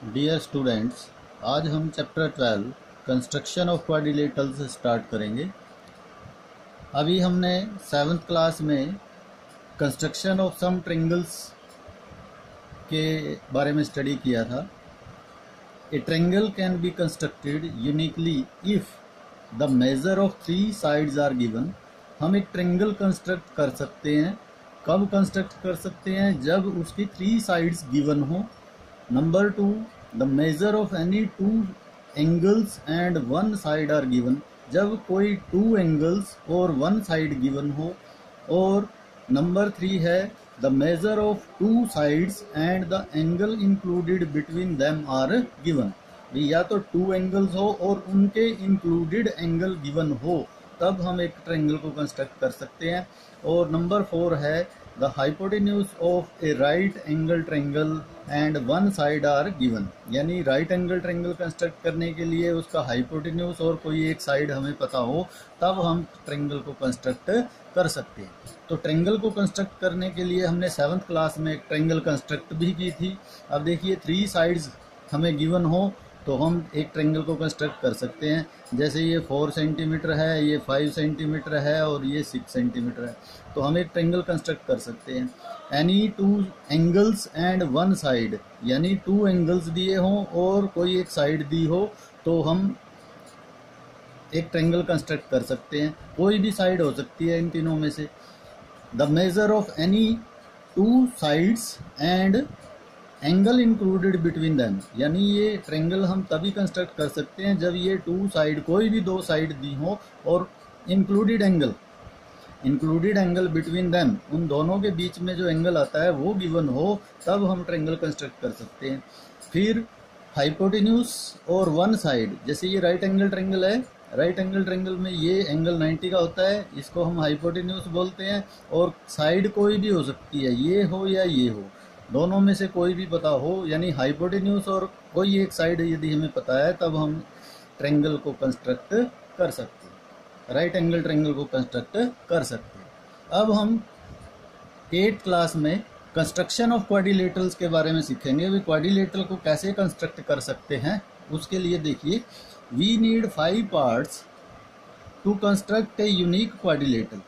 Dear students, आज हम chapter 12 construction of quadrilaterals start करेंगे। अभी हमने 7th क्लास में कंस्ट्रक्शन ऑफ सम ट्रायंगल्स के बारे में स्टडी किया था। A triangle can be constructed uniquely if the measure of 3 sides are given. हम एक ट्रायंगल कंस्ट्रक्ट कर सकते हैं। कब कंस्ट्रक्ट कर सकते हैं? जब उसकी 3 साइड्स गिवन हो। Number 2, the measure of any 2 angles and 1 side are given. जब कोई 2 एंगल्स और 1 साइड गिवन हो। और नंबर 3 है the measure of 2 sides and the angle included between them are given. या तो 2 एंगल्स हो और उनके इंक्लूडेड एंगल गिवन हो, तब हम एक ट्रायंगल को कंस्ट्रक्ट कर सकते हैं। और नंबर 4 है the hypotenuse of a right angle triangle and 1 side are given. यानी राइट एंगल ट्रायंगल कंस्ट्रक्ट करने के लिए उसका हाइपोटेन्यूज और कोई एक साइड हमें पता हो, तब हम ट्रायंगल को कंस्ट्रक्ट कर सकते हैं। तो ट्रायंगल को कंस्ट्रक्ट करने के लिए हमने 7th क्लास में एक ट्रायंगल कंस्ट्रक्ट भी की थी। अब देखिए 3 साइड्स हमें गिवन हो तो हम एक ट्रायंगल को कंस्ट्रक्ट कर सकते हैं। जैसे ये 4 सेंटीमीटर है, ये 5 सेंटीमीटर है और ये 6 सेंटीमीटर है, तो हम एक ट्रायंगल कंस्ट्रक्ट कर सकते हैं। एनी 2 एंगल्स एंड 1 साइड, यानी 2 एंगल्स दिए हों और कोई एक साइड दी हो, तो हम एक ट्रायंगल कंस्ट्रक्ट कर सकते हैं। कोई भी साइड हो सकती है इन तीनों में से। The measure of any 2 sides and angle included between them, यानी ये ट्रायंगल हम तभी कंस्ट्रक्ट कर सकते हैं जब ये 2 साइड, कोई भी 2 साइड दी हो और इंक्लूडेड एंगल बिटवीन दैम, उन दोनों के बीच में जो एंगल आता है वो गिवन हो, तब हम ट्रायंगल कंस्ट्रक्ट कर सकते हैं। फिर हाइपोटेन्यूज और 1 साइड, जैसे ये राइट एंगल ट्रायंगल है, राइट एंगल ट्रायंगल में ये एंगल 90 का होता है, इसको हम हाइपोटेन्यूज बोलते हैं। और साइड कोई भी हो सकती है, ये हो या ये हो, दोनों में से कोई भी पता हो, यानी हाइपोटेन्यूज और कोई एक साइड यदि हमें पता है, तब हम ट्रायंगल को कंस्ट्रक्ट कर सकते हैं, राइट एंगल ट्रायंगल को कंस्ट्रक्ट कर सकते हैं। अब हम 8th क्लास में कंस्ट्रक्शन ऑफ क्वाड्रिलेटरल्स के बारे में सीखेंगे। वे क्वाड्रिलेटरल को कैसे कंस्ट्रक्ट कर सकते हैं, उसके लिए देखिए, we need 5 parts to construct a unique quadrilateral.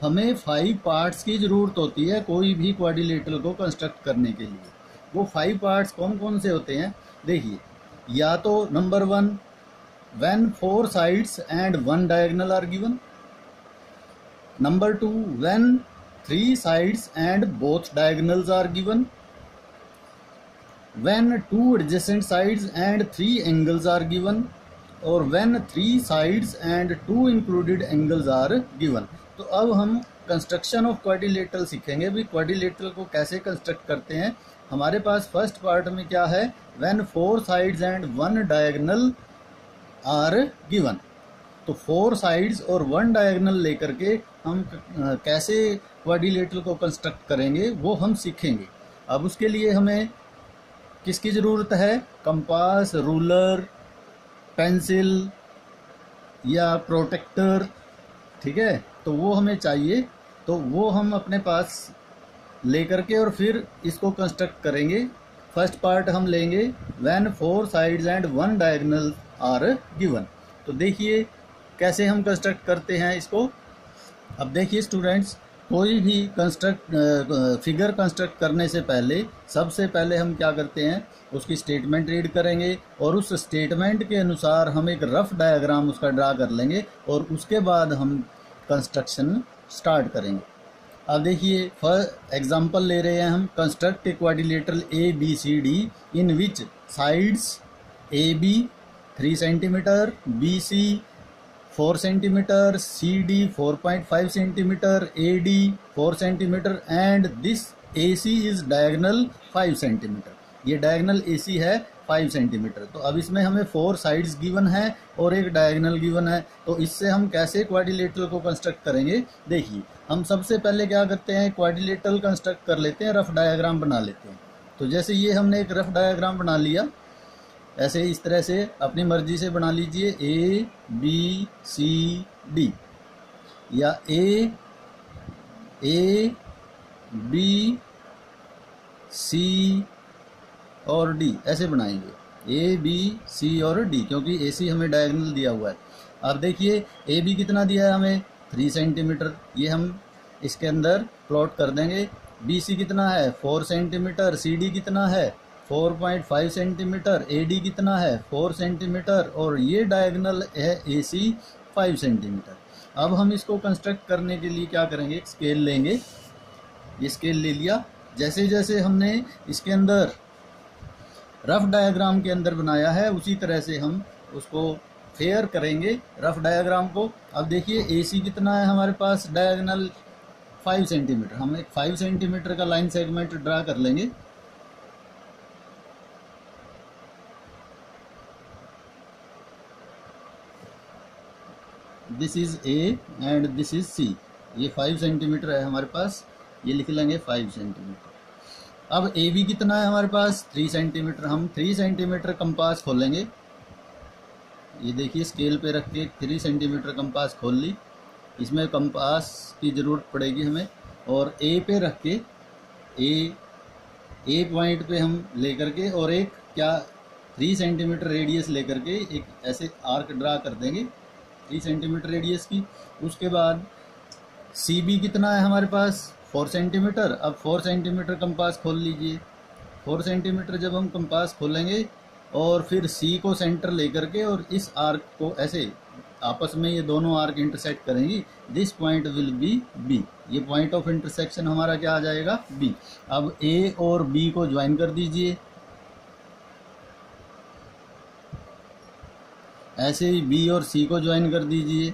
हमें 5 पार्ट्स की ज़रूरत होती है कोई भी क्वाड्रिलेटरल को कंस्ट्रक्ट करने के लिए। वो 5 पार्ट्स कौन कौन से होते हैं? देखिए, या तो number 1, when 4 sides and 1 diagonal are given. Number 2, when 3 sides and both diagonals are given. When 2 adjacent sides and 3 angles are given. और when 3 sides and 2 included angles are given. तो अब हम कंस्ट्रक्शन ऑफ क्वाड्रिलेटरल सीखेंगे। भी quadrilateral को कैसे construct करते हैं। हमारे पास फर्स्ट पार्ट में क्या है? When 4 sides and 1 diagonal are given. तो 4 साइड्स और 1 डायगोनल लेकर के हम कैसे क्वाड्रिलेटरल को कंस्ट्रक्ट करेंगे वो हम सीखेंगे। अब उसके लिए हमें किसकी ज़रूरत है? कंपास, रूलर, पेंसिल या प्रोटेक्टर, ठीक है, तो वो हमें चाहिए। तो वो हम अपने पास लेकर के और फिर इसको कंस्ट्रक्ट करेंगे। फर्स्ट पार्ट हम लेंगे when 4 sides and 1 diagonal are given. तो देखिए कैसे हम कंस्ट्रक्ट करते हैं इसको। अब देखिए स्टूडेंट्स, कोई भी फिगर कंस्ट्रक्ट करने से पहले सबसे पहले हम क्या करते हैं, उसकी स्टेटमेंट रीड करेंगे और उस स्टेटमेंट के अनुसार हम एक रफ डायग्राम उसका ड्रा कर लेंगे और उसके बाद हम कंस्ट्रक्शन स्टार्ट करेंगे। अब देखिए फॉर एग्जांपल ले रहे हैं हम, construct a quadrilateral A B C D in which sides A B 3 centimetre, B C 4 centimetre, C D 4.5 centimetre, A D 4 centimetre and this A C is diagonal 5 centimetre. ये diagonal A C है 5 centimetre. तो अब इसमें हमें 4 sides given है और एक diagonal given है। तो इससे हम कैसे क्वाड्रिलेटरल को कंस्ट्रक्ट करेंगे? देखिए, हम सबसे पहले क्या करते हैं, क्वाड्रिलेटरल कंस्ट्रक्ट कर लेते हैं, रफ डायग्राम बना लेते हैं। तो जैसे ये हमने एक रफ डायग्राम बना लिया, ऐसे इस तरह से अपनी मर्जी से बना लीजिए, ए बी सी डी, या ए बी सी और डी ऐसे बनाएंगे, ए बी सी और डी, क्योंकि ए सी हमें डायगोनल दिया हुआ है। अब देखिए ए बी कितना दिया है हमें 3 सेंटीमीटर, ये हम इसके अंदर प्लॉट कर देंगे। बी सी कितना है 4 सेंटीमीटर, सी डी कितना है 4.5 सेंटीमीटर, ए डी कितना है 4 सेंटीमीटर और ये डायगोनल है ए सी 5 सेंटीमीटर। अब हम इसको कंस्ट्रक्ट करने के लिए क्या करेंगे, एक स्केल लेंगे, ये स्केल ले लिया। जैसे जैसे हमने इसके अंदर रफ डायग्राम के अंदर बनाया है उसी तरह से हम उसको फेयर करेंगे रफ डायग्राम को। अब देखिए ए सी कितना है हमारे पास डायगोनल 5 सेंटीमीटर, हम एक 5 सेंटीमीटर का लाइन सेगमेंट ड्रा कर लेंगे। This is A and this is C, ये 5 सेंटीमीटर है हमारे पास, ये लिख लेंगे 5 सेंटीमीटर। अब ए बी कितना है हमारे पास 3 सेंटीमीटर, हम 3 सेंटीमीटर कंपास खोलेंगे। ये देखिए स्केल पे रख के 3 सेंटीमीटर कंपास खोल ली, इसमें कंपास की ज़रूरत पड़ेगी हमें। और ए पे रख के ए पॉइंट पे हम लेकर के और एक क्या 3 सेंटीमीटर रेडियस लेकर के एक ऐसे आर्क ड्रा कर देंगे 3 सेंटीमीटर रेडियस की। उसके बाद सी बी कितना है हमारे पास 4 सेंटीमीटर। अब 4 सेंटीमीटर कंपास खोल लीजिए, 4 सेंटीमीटर जब हम कंपास खोलेंगे और फिर सी को सेंटर लेकर के और इस आर्क को ऐसे आपस में ये दोनों आर्क इंटरसेक्ट करेंगी, this point will be B, ये पॉइंट ऑफ इंटरसेक्शन हमारा क्या आ जाएगा बी। अब ए और बी को ज्वाइन कर दीजिए, ऐसे ही बी और सी को ज्वाइन कर दीजिए,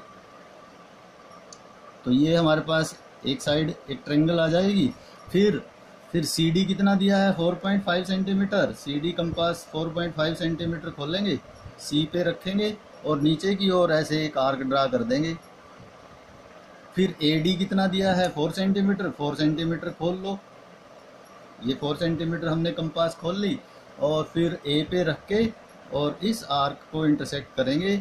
तो ये हमारे पास एक साइड एक ट्रायंगल आ जाएगी। फिर सी डी कितना दिया है 4.5 centimetre, C D compass 4.5 centimetre खोलेंगे, सी पे रखेंगे और नीचे की ओर ऐसे एक आर्क ड्रा कर देंगे। फिर ए डी कितना दिया है 4 सेंटीमीटर, 4 सेंटीमीटर खोल लो, ये 4 सेंटीमीटर हमने कंपास खोल ली और फिर ए पे रख के और इस आर्क को इंटरसेक्ट करेंगे,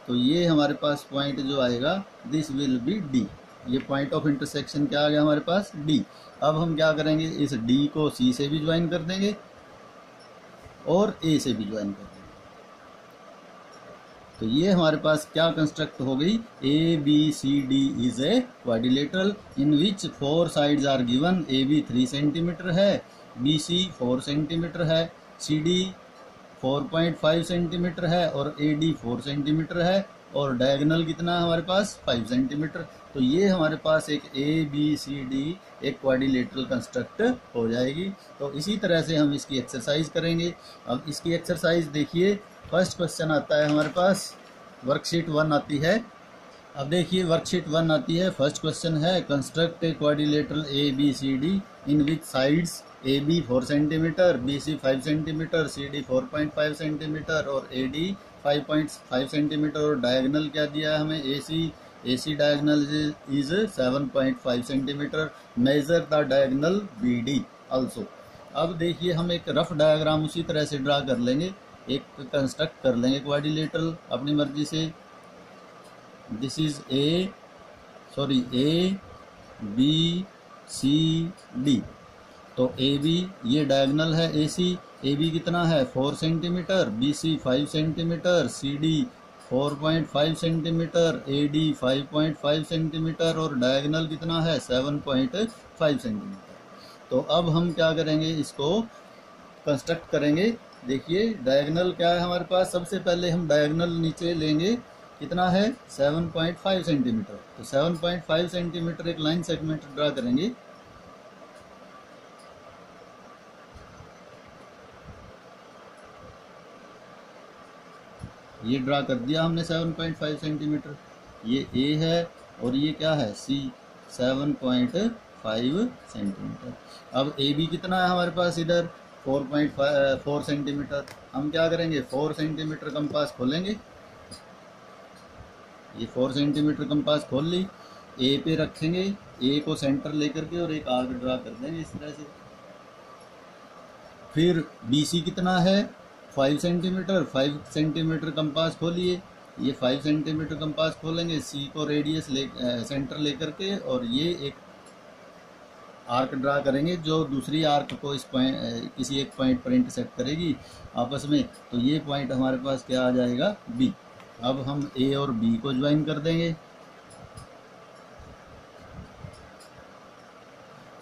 तो ये हमारे पास पॉइंट जो आएगा दिस विल बी डी, ये पॉइंट ऑफ इंटरसेक्शन क्या आ गया हमारे पास डी। अब हम क्या करेंगे, इस डी को सी से भी ज्वाइन कर देंगे और ए से भी ज्वाइन कर देंगे, तो ये हमारे पास क्या कंस्ट्रक्ट हो गई, A B C D is a quadrilateral in which 4 sides are given. A B 3 centimetre है, बी सी 4 सेंटीमीटर है, सी डी 4.5 सेंटीमीटर है और ए डी 4 सेंटीमीटर है और डायगोनल कितना हमारे पास 5 सेंटीमीटर। तो ये हमारे पास एक ए बी सी डी एक क्वाड्रिलेटरल कंस्ट्रक्ट हो जाएगी। तो इसी तरह से हम इसकी एक्सरसाइज करेंगे। अब इसकी एक्सरसाइज देखिए, फर्स्ट क्वेश्चन आता है हमारे पास, वर्कशीट 1 आती है। अब देखिए वर्कशीट 1 आती है, फर्स्ट क्वेश्चन है construct a quadrilateral A B C D in which sides A B 4 centimetre, B C 5 centimetre, C D 4.5 centimetre और ए डी 5.5 सेंटीमीटर और डायगोनल क्या दिया है हमें A C diagonal is 7.5 centimetre, measure the diagonal B D also. अब देखिए हम एक रफ डायग्राम उसी तरह से ड्रा कर लेंगे, एक कंस्ट्रक्ट कर लेंगे क्वाड्रिलेटरल अपनी मर्जी से। This is A B C D, तो ए बी ये डायगोनल है ए सी, ए बी कितना है 4 centimetre, B C 5 centimetre, C D 4.5 centimetre, A D 5.5 centimetre और डायगोनल कितना है 7.5 सेंटीमीटर। तो अब हम क्या करेंगे, इसको कंस्ट्रक्ट करेंगे। देखिए डायगोनल क्या है हमारे पास, सबसे पहले हम डायगोनल नीचे लेंगे, कितना है 7.5 सेंटीमीटर। तो 7.5 सेंटीमीटर एक लाइन सेगमेंट ड्रा करेंगे। ये ड्रा कर दिया हमने 7.5 सेंटीमीटर, ये ए है और ये क्या है सी 7.5 सेंटीमीटर। अब ए बी कितना है हमारे पास इधर 4 सेंटीमीटर, हम क्या करेंगे 4 सेंटीमीटर कंपास खोलेंगे, ये 4 सेंटीमीटर कंपास खोल ली, ए पे रखेंगे, ए को सेंटर लेकर के और एक आर्क ड्रा कर देंगे इस तरह से। फिर बी सी कितना है 5 सेंटीमीटर, 5 सेंटीमीटर कंपास खोलिए, ये 5 सेंटीमीटर कंपास खोलेंगे, सी को रेडियस सेंटर लेकर के और ये एक आर्क ड्रा करेंगे जो दूसरी आर्क को इस पॉइंट किसी एक पॉइंट पर इंटरसेक्ट करेगी आपस में, तो ये पॉइंट हमारे पास क्या आ जाएगा, बी। अब हम ए और बी को ज्वाइन कर देंगे,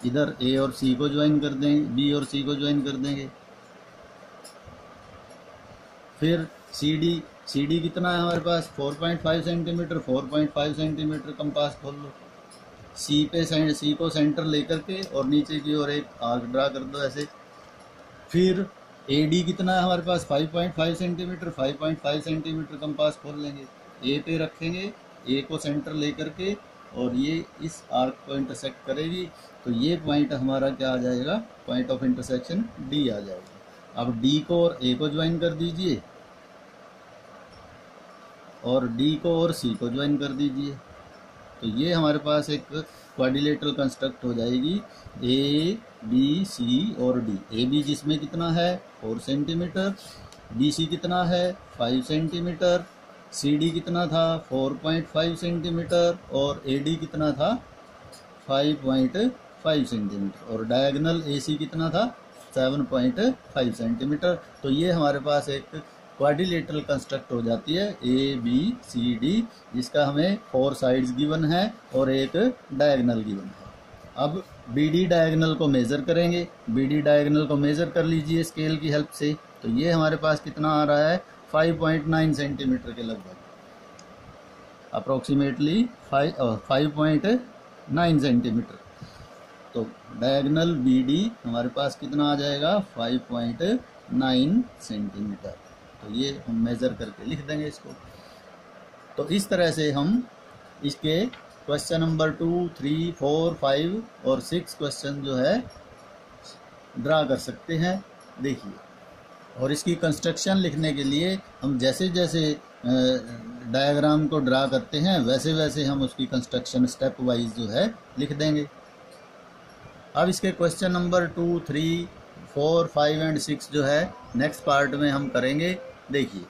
इधर ए और सी को ज्वाइन कर देंगे, बी और सी को ज्वाइन कर देंगे। फिर सी डी कितना है हमारे पास, 4.5 सेंटीमीटर, 4.5 सेंटीमीटर कंपास खोल लो। सी को सेंटर लेकर के और नीचे की ओर एक आर्क ड्रा कर दो ऐसे। फिर ए डी कितना है हमारे पास, 5.5 सेंटीमीटर, 5.5 सेंटीमीटर कंपास खोल लेंगे, ए पे रखेंगे, ए को सेंटर लेकर के और ये इस आर्क को इंटरसेक्ट करेगी, तो ये पॉइंट हमारा क्या आ जाएगा, पॉइंट ऑफ इंटरसेक्शन डी आ जाएगा। अब डी को और ए को ज्वाइन कर दीजिए और डी को और सी को ज्वाइन कर दीजिए, तो ये हमारे पास एक क्वाड्रिलेटरल कंस्ट्रक्ट हो जाएगी, ए बी सी और डी। ए बी जिसमें कितना है 4 सेंटीमीटर, बी सी कितना है 5 सेंटीमीटर, सी डी कितना था 4.5 सेंटीमीटर और ए डी कितना था 5.5 सेंटीमीटर और डायगोनल ए सी कितना था 7.5 सेंटीमीटर। तो ये हमारे पास एक क्वाड्रिलेटरल कंस्ट्रक्ट हो जाती है ए बी सी डी, जिसका हमें 4 साइड्स गिवन है और एक डायगोनल गिवन है। अब बी डी डायगोनल को मेज़र करेंगे, बी डी डायगोनल को मेज़र कर लीजिए स्केल की हेल्प से, तो ये हमारे पास कितना आ रहा है 5.9 सेंटीमीटर के लगभग, अप्रोक्सीमेटली 5.9 सेंटीमीटर। तो डायगोनल बी डी हमारे पास कितना आ जाएगा 5.9 सेंटीमीटर। तो ये हम मेज़र करके लिख देंगे इसको। तो इस तरह से हम इसके क्वेश्चन नंबर 2, 3, 4, 5 और 6 क्वेश्चन जो है ड्रा कर सकते हैं। देखिए, और इसकी कंस्ट्रक्शन लिखने के लिए हम जैसे जैसे डायग्राम को ड्रा करते हैं वैसे वैसे हम उसकी कंस्ट्रक्शन स्टेप वाइज जो है लिख देंगे। अब इसके क्वेश्चन नंबर 2, 3, 4, 5 एंड 6 जो है नेक्स्ट पार्ट में हम करेंगे। देखिए,